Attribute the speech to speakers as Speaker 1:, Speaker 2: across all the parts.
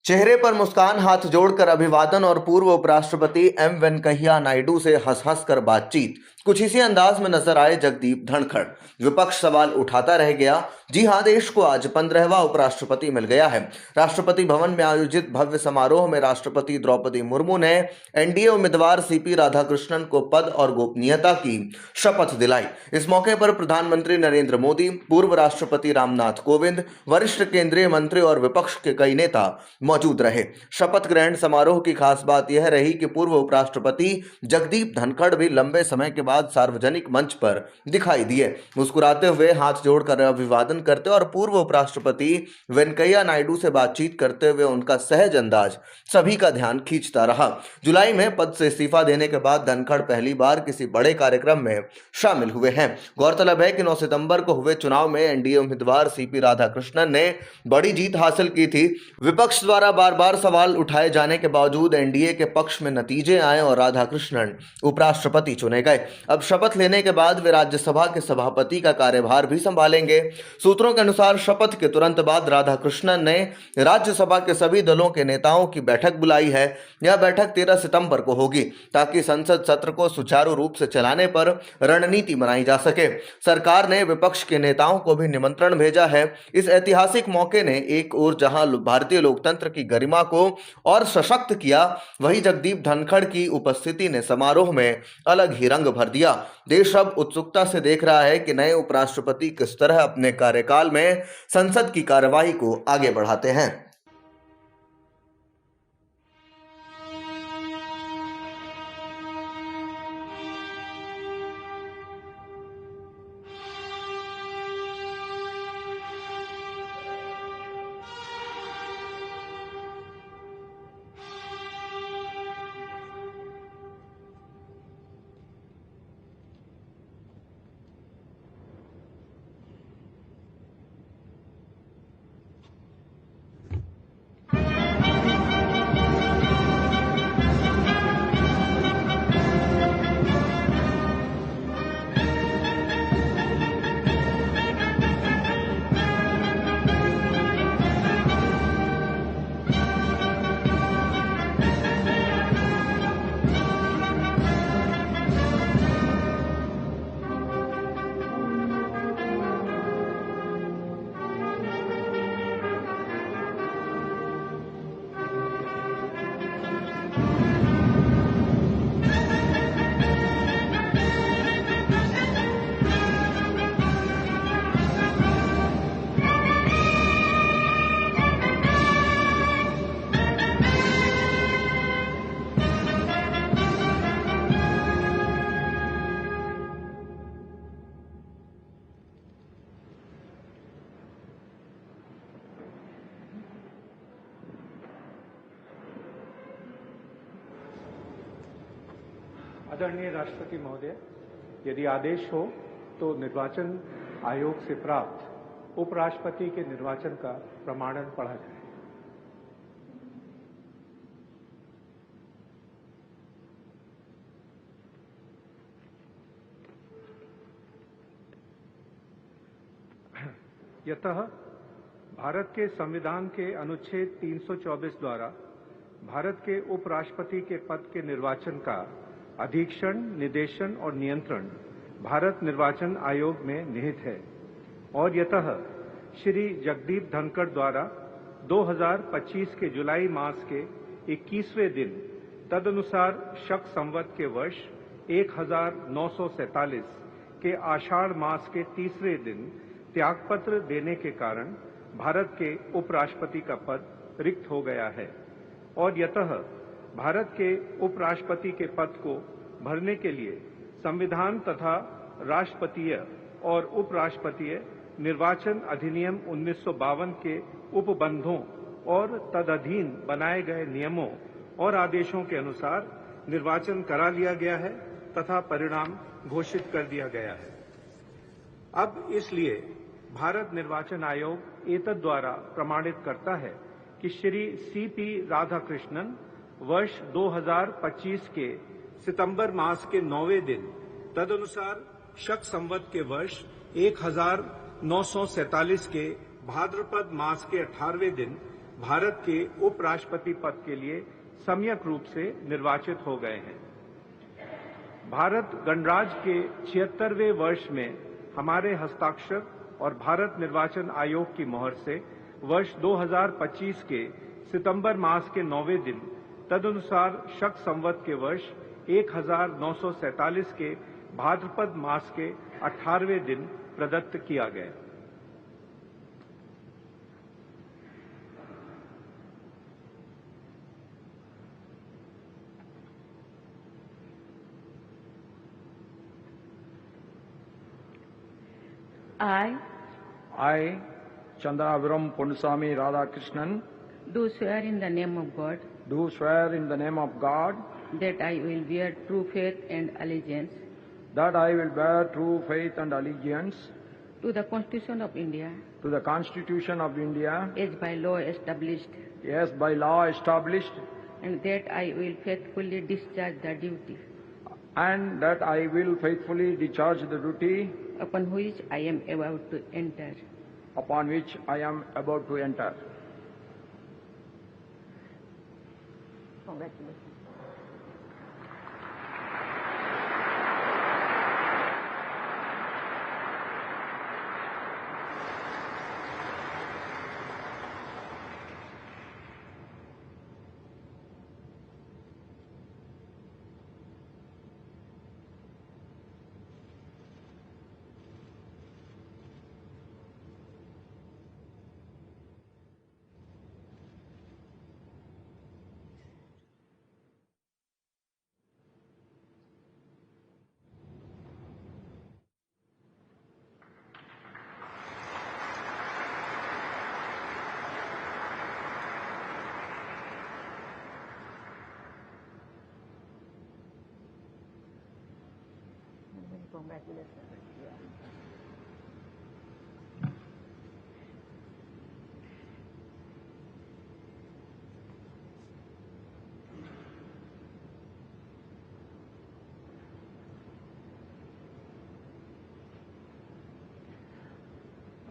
Speaker 1: चेहरे पर मुस्कान, हाथ जोड़कर अभिवादन और पूर्व उपराष्ट्रपति एम वेंकैया नायडू से हंस हंस कर बातचीत। कुछ इसी अंदाज में नजर आए जगदीप धनखड़। विपक्ष सवाल उठाता रह गया। जी हां, देश को आज 15वां उपराष्ट्रपति मिल गया है। राष्ट्रपति भवन में आयोजित भव्य समारोह में राष्ट्रपति द्रौपदी मुर्मू ने एनडीए उम्मीदवार सीपी राधाकृष्णन को पद और गोपनीयता की शपथ दिलाई। इस मौके पर प्रधानमंत्री नरेंद्र मोदी, पूर्व राष्ट्रपति रामनाथ कोविंद, वरिष्ठ केंद्रीय मंत्री और विपक्ष के कई नेता मौजूद रहे। शपथ ग्रहण समारोह की खास बात यह रही कि पूर्व उपराष्ट्रपति जगदीप धनखड़ भी लंबे समय के बाद सार्वजनिक मंच पर दिखाई दिए। मुस्कुराते हुए, हाथ जोड़कर अभिवादन करते और पूर्व उपराष्ट्रपति वेंकैया नायडू से बातचीत करते हुए उनका सहज अंदाज सभी का ध्यान खींचता रहा। जुलाई में पद से इस्तीफा देने के बाद धनखड़ पहली बार किसी बड़े कार्यक्रम में शामिल हुए हैं। गौरतलब है कि 9 सितंबर को हुए चुनाव में एनडीए उम्मीदवार सीपी राधाकृष्णन ने बड़ी जीत हासिल की थी। विपक्ष द्वारा बार बार सवाल उठाए जाने के बावजूद एनडीए के पक्ष में नतीजे आए और राधाकृष्णन उपराष्ट्रपति चुने गए। अब शपथ लेने के बाद वे राज्यसभा के सभापति का कार्यभार भी संभालेंगे। सूत्रों के अनुसार शपथ के तुरंत बाद राधाकृष्णन ने राज्यसभा के सभी दलों के नेताओं की बैठक बुलाई है। यह बैठक 13 सितंबर को होगी ताकि संसद सत्र को सुचारू रूप से चलाने पर रणनीति बनाई जा सके। सरकार ने विपक्ष के नेताओं को भी निमंत्रण भेजा है। इस ऐतिहासिक मौके ने एक ओर जहां भारतीय लोकतंत्र की गरिमा को और सशक्त किया, वहीं जगदीप धनखड़ की उपस्थिति ने समारोह में अलग ही रंग भर दिया। देश अब उत्सुकता से देख रहा है कि नए उपराष्ट्रपति किस तरह अपने कार्यकाल में संसद की कार्यवाही को आगे बढ़ाते हैं।
Speaker 2: आदरणीय राष्ट्रपति महोदय, यदि आदेश हो तो निर्वाचन आयोग से प्राप्त उपराष्ट्रपति के निर्वाचन का प्रमाणन पढ़ा जाए। यतः भारत के संविधान के अनुच्छेद 324 द्वारा भारत के उपराष्ट्रपति के पद के निर्वाचन का अधीक्षण, निदेशन और नियंत्रण भारत निर्वाचन आयोग में निहित है और यतः श्री जगदीप धनखड़ द्वारा 2025 के जुलाई मास के 21वें दिन तदनुसार शक संवत के वर्ष 1947 के आषाढ़ मास के तीसरे दिन त्यागपत्र देने के कारण भारत के उपराष्ट्रपति का पद रिक्त हो गया है और यतः भारत के उपराष्ट्रपति के पद को भरने के लिए संविधान तथा राष्ट्रपतीय और उपराष्ट्रपतीय निर्वाचन अधिनियम 1952 के उपबंधों और तदधीन बनाए गए नियमों और आदेशों के अनुसार निर्वाचन करा लिया गया है तथा परिणाम घोषित कर दिया गया है। अब इसलिए भारत निर्वाचन आयोग एतद द्वारा प्रमाणित करता है कि श्री सीपी राधाकृष्णन वर्ष 2025 के सितंबर मास के 9वें दिन तदनुसार शक संवत के वर्ष 1947 के भाद्रपद मास के 18वें दिन भारत के उपराष्ट्रपति पद के लिए सम्यक रूप से निर्वाचित हो गए हैं। भारत गणराज्य के 76वें वर्ष में हमारे हस्ताक्षर और भारत निर्वाचन आयोग की मोहर से वर्ष 2025 के सितंबर मास के 9वें दिन तदनुसार शक संवत के वर्ष 1947 के भाद्रपद मास के 18वें दिन प्रदत्त किया गया।
Speaker 3: I, Chandraviram Ponnusamy Radhakrishnan,
Speaker 4: do swear in the name of God
Speaker 3: do swear in the name of God
Speaker 4: that I will bear true faith and allegiance
Speaker 3: that I will bear true faith and allegiance
Speaker 4: to the Constitution of India
Speaker 3: to the Constitution of India
Speaker 4: as by law established,
Speaker 3: as by law established,
Speaker 4: and that I will faithfully discharge the duty
Speaker 3: and that I will faithfully discharge the duty
Speaker 4: upon which I am about to enter.
Speaker 3: upon which I am about to enter.
Speaker 4: Congratulations.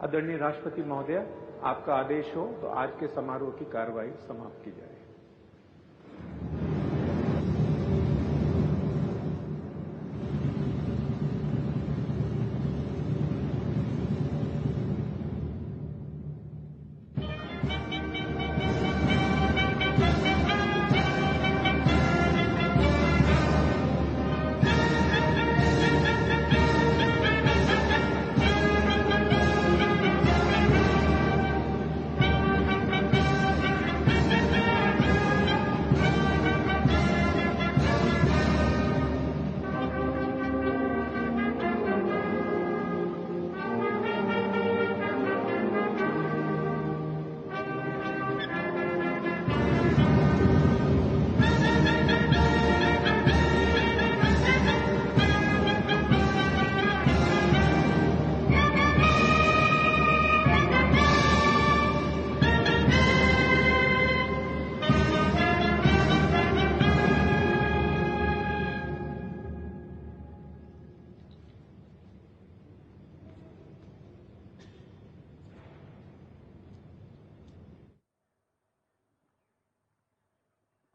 Speaker 2: आदरणीय राष्ट्रपति महोदय, आपका आदेश हो तो आज के समारोह की कार्रवाई समाप्त की जाए।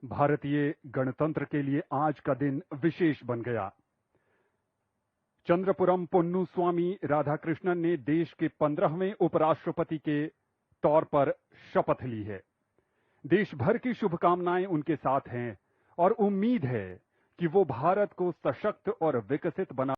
Speaker 5: भारतीय गणतंत्र के लिए आज का दिन विशेष बन गया। चंद्रपुरम पोन्नुस्वामी राधाकृष्णन ने देश के 15वें उपराष्ट्रपति के तौर पर शपथ ली है। देश भर की शुभकामनाएं उनके साथ हैं और उम्मीद है कि वो भारत को सशक्त और विकसित बना